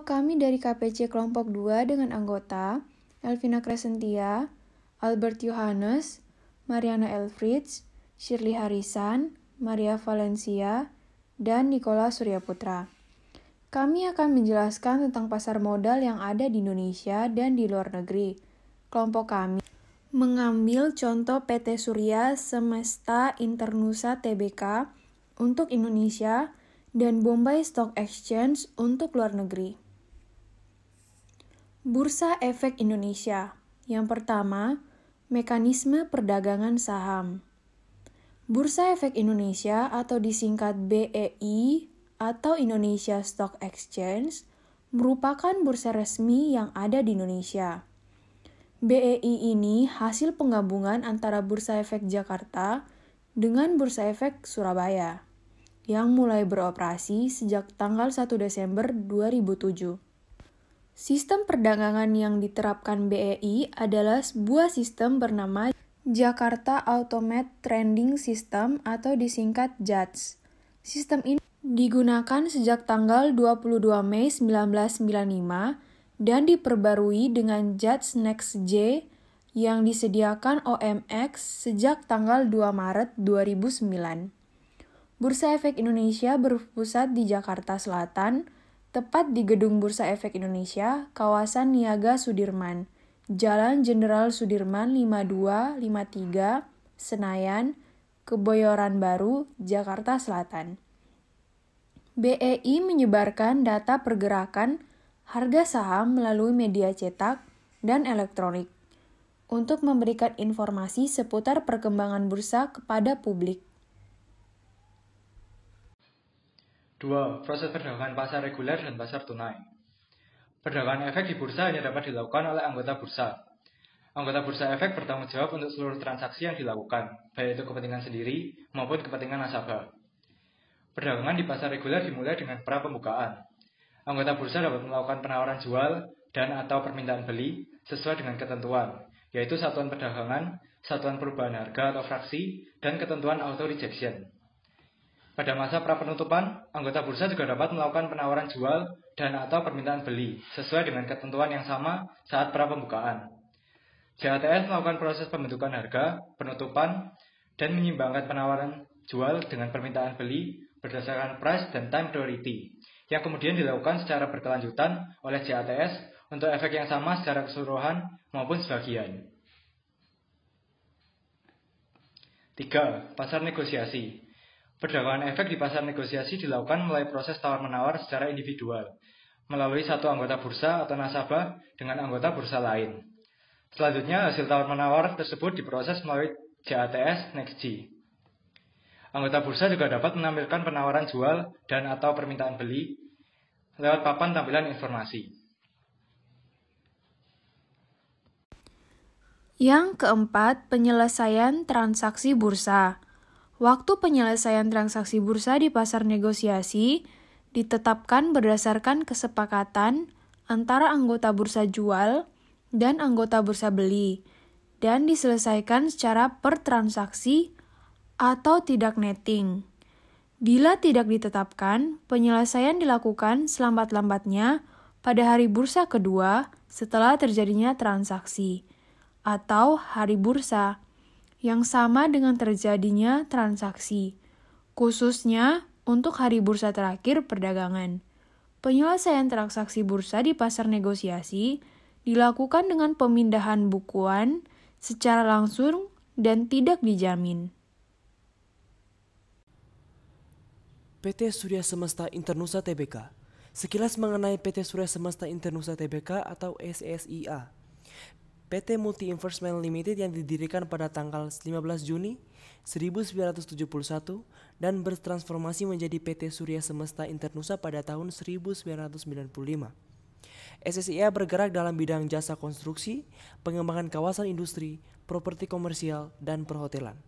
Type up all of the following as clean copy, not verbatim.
kami dari KPC kelompok 2 dengan anggota Elvina Crescentia, Albert Yohanes, Mariana Elfrieds, Shirley Harisan, Maria Valencia, dan Nicola Suryaputra. Kami akan menjelaskan tentang pasar modal yang ada di Indonesia dan di luar negeri. Kelompok kami mengambil contoh PT Surya Semesta Internusa Tbk untuk Indonesia dan Bombay Stock Exchange untuk luar negeri. Bursa Efek Indonesia. Yang pertama, mekanisme perdagangan saham. Bursa Efek Indonesia atau disingkat BEI atau Indonesia Stock Exchange merupakan bursa resmi yang ada di Indonesia. BEI ini hasil penggabungan antara Bursa Efek Jakarta dengan Bursa Efek Surabaya yang mulai beroperasi sejak tanggal 1 Desember 2007. Sistem perdagangan yang diterapkan BEI adalah sebuah sistem bernama Jakarta Automated Trading System atau disingkat JATS. Sistem ini digunakan sejak tanggal 22 Mei 1995 dan diperbarui dengan JATS Next J yang disediakan OMX sejak tanggal 2 Maret 2009. Bursa Efek Indonesia berpusat di Jakarta Selatan, tepat di Gedung Bursa Efek Indonesia, kawasan Niaga Sudirman, Jalan Jenderal Sudirman 5253, Senayan, Kebayoran Baru, Jakarta Selatan. BEI menyebarkan data pergerakan harga saham melalui media cetak dan elektronik untuk memberikan informasi seputar perkembangan bursa kepada publik. 2. Proses perdagangan pasar reguler dan pasar tunai. Perdagangan efek di bursa hanya dapat dilakukan oleh anggota bursa. Anggota bursa efek bertanggung jawab untuk seluruh transaksi yang dilakukan, baik itu kepentingan sendiri maupun kepentingan nasabah. Perdagangan di pasar reguler dimulai dengan pra pembukaan. Anggota bursa dapat melakukan penawaran jual dan atau permintaan beli sesuai dengan ketentuan, yaitu satuan perdagangan, satuan perubahan harga atau fraksi, dan ketentuan auto rejection. Pada masa pra penutupan, anggota bursa juga dapat melakukan penawaran jual dan atau permintaan beli sesuai dengan ketentuan yang sama saat pra pembukaan. JATS melakukan proses pembentukan harga, penutupan, dan menyimbangkan penawaran jual dengan permintaan beli berdasarkan price dan time priority, yang kemudian dilakukan secara berkelanjutan oleh JATS untuk efek yang sama secara keseluruhan maupun sebagian. 3. Pasar negosiasi. Perdagangan efek di pasar negosiasi dilakukan melalui proses tawar-menawar secara individual, melalui satu anggota bursa atau nasabah dengan anggota bursa lain. Selanjutnya, hasil tawar-menawar tersebut diproses melalui JATS Next G. Anggota bursa juga dapat menampilkan penawaran jual dan atau permintaan beli lewat papan tampilan informasi. Yang keempat, penyelesaian transaksi bursa. Waktu penyelesaian transaksi bursa di pasar negosiasi ditetapkan berdasarkan kesepakatan antara anggota bursa jual dan anggota bursa beli dan diselesaikan secara per transaksi atau tidak netting. Bila tidak ditetapkan, penyelesaian dilakukan selambat-lambatnya pada hari bursa kedua setelah terjadinya transaksi, atau hari bursa, yang sama dengan terjadinya transaksi, khususnya untuk hari bursa terakhir perdagangan. Penyelesaian transaksi bursa di pasar negosiasi dilakukan dengan pemindahan bukuan secara langsung dan tidak dijamin. PT Surya Semesta Internusa Tbk. Sekilas mengenai PT Surya Semesta Internusa Tbk atau SSIA. PT Multi Investment Limited yang didirikan pada tanggal 15 Juni 1971 dan bertransformasi menjadi PT Surya Semesta Internusa pada tahun 1995. SSIA bergerak dalam bidang jasa konstruksi, pengembangan kawasan industri, properti komersial, dan perhotelan.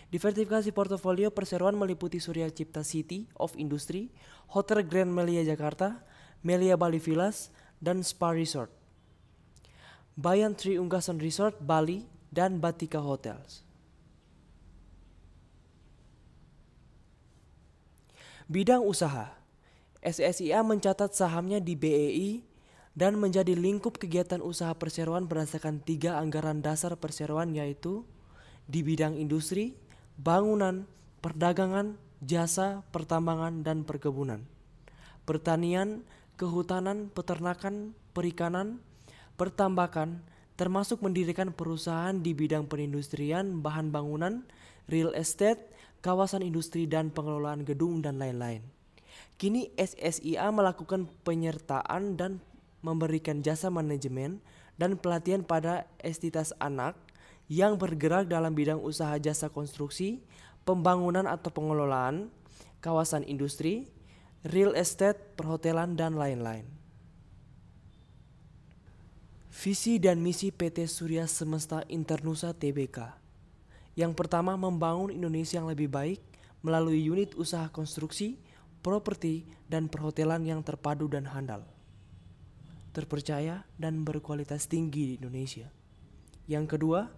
Diversifikasi portofolio perseroan meliputi Surya Cipta City of Industry, Hotel Grand Melia Jakarta, Melia Bali Villas, dan Spa Resort, Bayan Tri Unggasan Resort Bali, dan Batika Hotels. Bidang usaha. SSIA mencatat sahamnya di BEI dan menjadi lingkup kegiatan usaha perseroan berdasarkan 3 anggaran dasar perseroan, yaitu di bidang industri, bangunan, perdagangan, jasa, pertambangan, dan perkebunan, pertanian, kehutanan, peternakan, perikanan, pertambakan, termasuk mendirikan perusahaan di bidang perindustrian, bahan bangunan, real estate, kawasan industri, dan pengelolaan gedung, dan lain-lain. Kini SSIA melakukan penyertaan dan memberikan jasa manajemen dan pelatihan pada entitas anak yang bergerak dalam bidang usaha jasa konstruksi, pembangunan atau pengelolaan, kawasan industri, real estate, perhotelan, dan lain-lain. Visi dan misi PT Surya Semesta Internusa Tbk. Yang pertama, membangun Indonesia yang lebih baik melalui unit usaha konstruksi, properti, dan perhotelan yang terpadu dan handal, terpercaya, dan berkualitas tinggi di Indonesia. Yang kedua,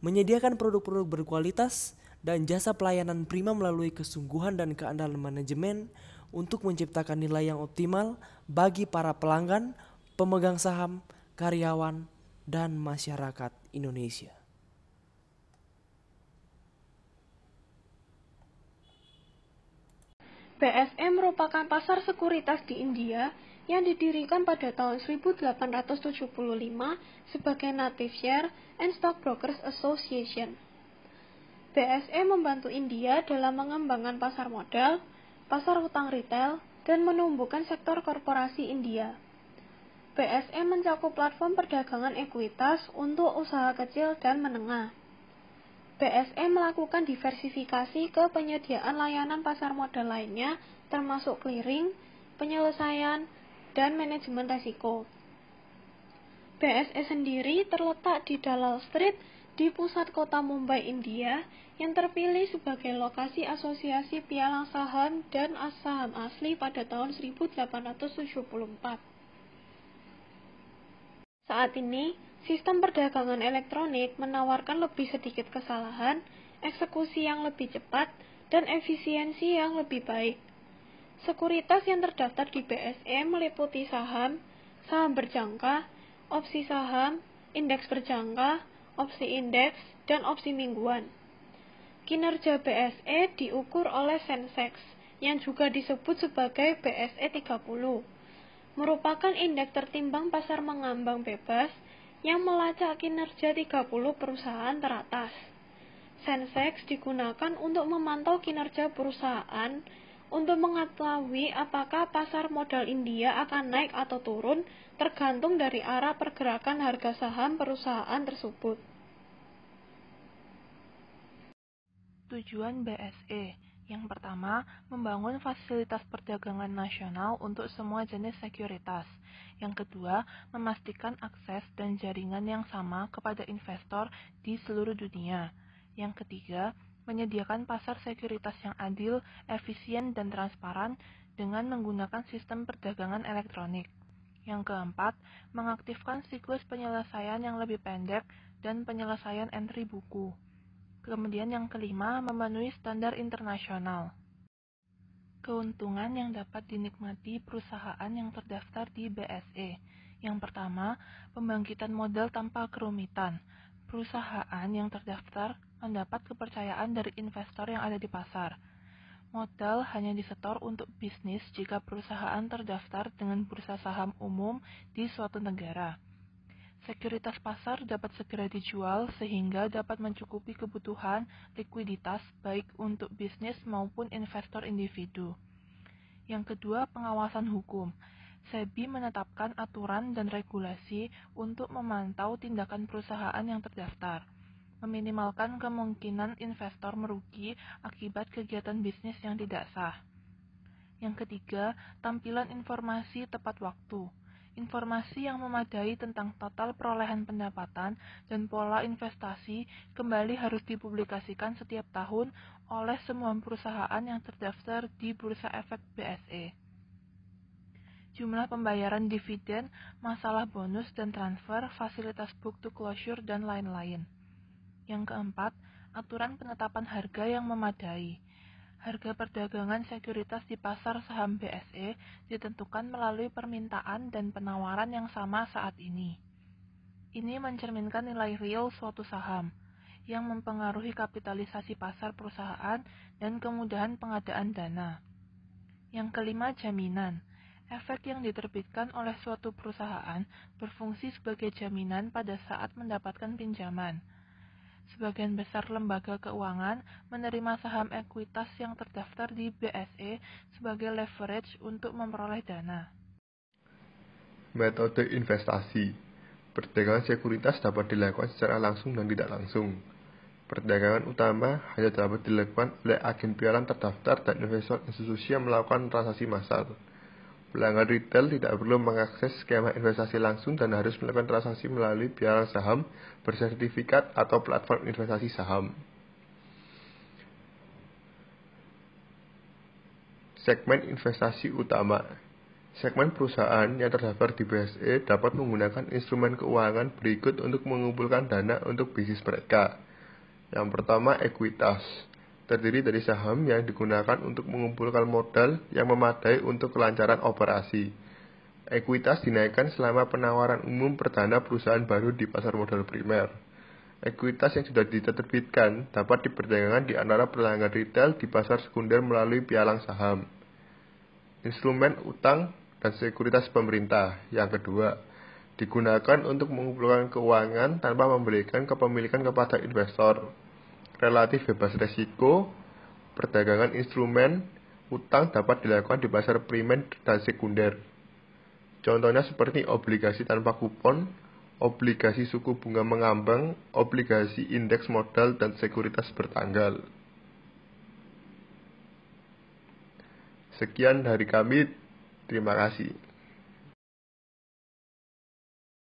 menyediakan produk-produk berkualitas dan jasa pelayanan prima melalui kesungguhan dan keandalan manajemen untuk menciptakan nilai yang optimal bagi para pelanggan, pemegang saham, karyawan, dan masyarakat Indonesia. BSE merupakan pasar sekuritas di India yang didirikan pada tahun 1875 sebagai Native Share and Stock Brokers Association. BSE membantu India dalam mengembangkan pasar modal, pasar hutang retail, dan menumbuhkan sektor korporasi India. BSE mencakup platform perdagangan ekuitas untuk usaha kecil dan menengah. BSE melakukan diversifikasi ke penyediaan layanan pasar modal lainnya, termasuk clearing, penyelesaian, dan manajemen risiko. BSE sendiri terletak di Dalal Street di pusat kota Mumbai, India, yang terpilih sebagai lokasi asosiasi pialang saham dan saham asli pada tahun 1874. Saat ini, sistem perdagangan elektronik menawarkan lebih sedikit kesalahan, eksekusi yang lebih cepat, dan efisiensi yang lebih baik. Sekuritas yang terdaftar di BSE meliputi saham, saham berjangka, opsi saham, indeks berjangka, opsi indeks, dan opsi mingguan. Kinerja BSE diukur oleh Sensex, yang juga disebut sebagai BSE 30. Merupakan indeks tertimbang pasar mengambang bebas yang melacak kinerja 30 perusahaan teratas. Sensex digunakan untuk memantau kinerja perusahaan untuk mengetahui apakah pasar modal India akan naik atau turun tergantung dari arah pergerakan harga saham perusahaan tersebut. Tujuan BSE. Yang pertama, membangun fasilitas perdagangan nasional untuk semua jenis sekuritas. Yang kedua, memastikan akses dan jaringan yang sama kepada investor di seluruh dunia. Yang ketiga, menyediakan pasar sekuritas yang adil, efisien, dan transparan dengan menggunakan sistem perdagangan elektronik. Yang keempat, mengaktifkan siklus penyelesaian yang lebih pendek dan penyelesaian entry buku. Kemudian yang kelima, memenuhi standar internasional. Keuntungan yang dapat dinikmati perusahaan yang terdaftar di BSE. Yang pertama, pembangkitan modal tanpa kerumitan. Perusahaan yang terdaftar mendapat kepercayaan dari investor yang ada di pasar. Modal hanya disetor untuk bisnis jika perusahaan terdaftar dengan bursa saham umum di suatu negara. Sekuritas pasar dapat segera dijual sehingga dapat mencukupi kebutuhan likuiditas baik untuk bisnis maupun investor individu. Yang kedua, pengawasan hukum. SEBI menetapkan aturan dan regulasi untuk memantau tindakan perusahaan yang terdaftar, meminimalkan kemungkinan investor merugi akibat kegiatan bisnis yang tidak sah. Yang ketiga, tampilan informasi tepat waktu. Informasi yang memadai tentang total perolehan pendapatan dan pola investasi kembali harus dipublikasikan setiap tahun oleh semua perusahaan yang terdaftar di Bursa Efek BSE. Jumlah pembayaran dividen, masalah bonus dan transfer, fasilitas book to closure, dan lain-lain. Yang keempat, aturan penetapan harga yang memadai. Harga perdagangan sekuritas di pasar saham BSE ditentukan melalui permintaan dan penawaran yang sama saat ini. Ini mencerminkan nilai real suatu saham, yang mempengaruhi kapitalisasi pasar perusahaan dan kemudahan pengadaan dana. Yang kelima, jaminan. Efek yang diterbitkan oleh suatu perusahaan berfungsi sebagai jaminan pada saat mendapatkan pinjaman. Sebagian besar lembaga keuangan menerima saham ekuitas yang terdaftar di BSE sebagai leverage untuk memperoleh dana. Metode investasi. Perdagangan sekuritas dapat dilakukan secara langsung dan tidak langsung. Perdagangan utama hanya dapat dilakukan oleh agen pialang terdaftar dan investor institusi yang melakukan transaksi massal. Pelanggan retail tidak perlu mengakses skema investasi langsung dan harus melakukan transaksi melalui pialang saham bersertifikat atau platform investasi saham. Segmen investasi utama. Segmen perusahaan yang terdaftar di BSE dapat menggunakan instrumen keuangan berikut untuk mengumpulkan dana untuk bisnis mereka. Yang pertama, ekuitas. Terdiri dari saham yang digunakan untuk mengumpulkan modal yang memadai untuk kelancaran operasi. Ekuitas dinaikkan selama penawaran umum perdana perusahaan baru di pasar modal primer. Ekuitas yang sudah diterbitkan dapat diperdagangkan di antara pelanggan retail di pasar sekunder melalui pialang saham. Instrumen utang dan sekuritas pemerintah. Yang kedua, digunakan untuk mengumpulkan keuangan tanpa memberikan kepemilikan kepada investor. Relatif bebas risiko, perdagangan instrumen utang dapat dilakukan di pasar primer dan sekunder. Contohnya seperti obligasi tanpa kupon, obligasi suku bunga mengambang, obligasi indeks modal, dan sekuritas bertanggal. Sekian dari kami, terima kasih.